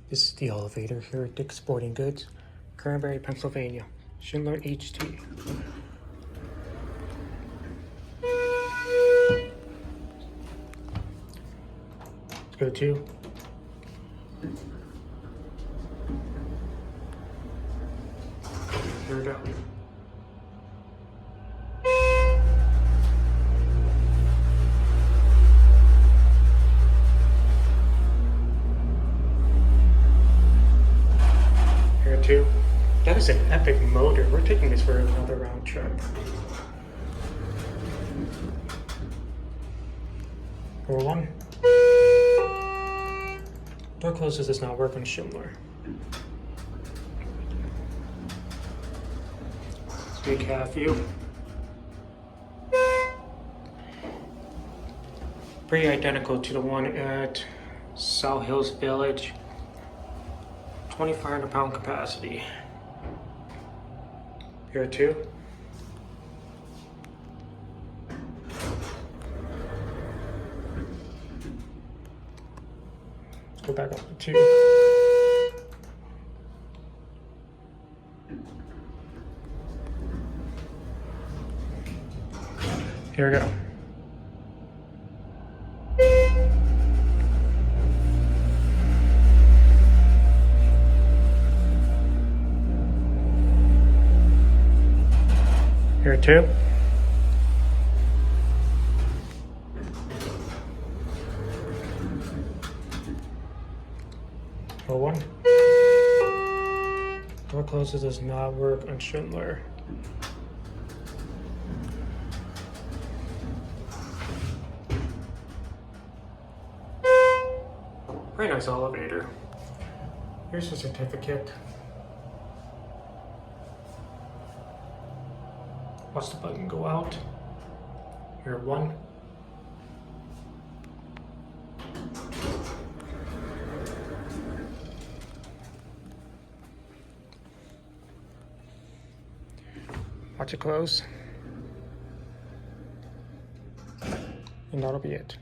This is the elevator here at Dick's Sporting Goods, Cranberry, Pennsylvania. Schindler HT. Let's go to. Here we go. Here too. That is an epic motor. We're taking this for another round trip. Roll one. Door closes does not work on Schindler. Big half view. Pretty identical to the one at South Hills Village. 2,500 pound capacity. Here too. Let's go back up to 2. Here we go. Here too. Roll one. Door closes does not work on Schindler. Very nice elevator. Here's the certificate. Watch the button go out. Here, 1. Watch it close. And that'll be it.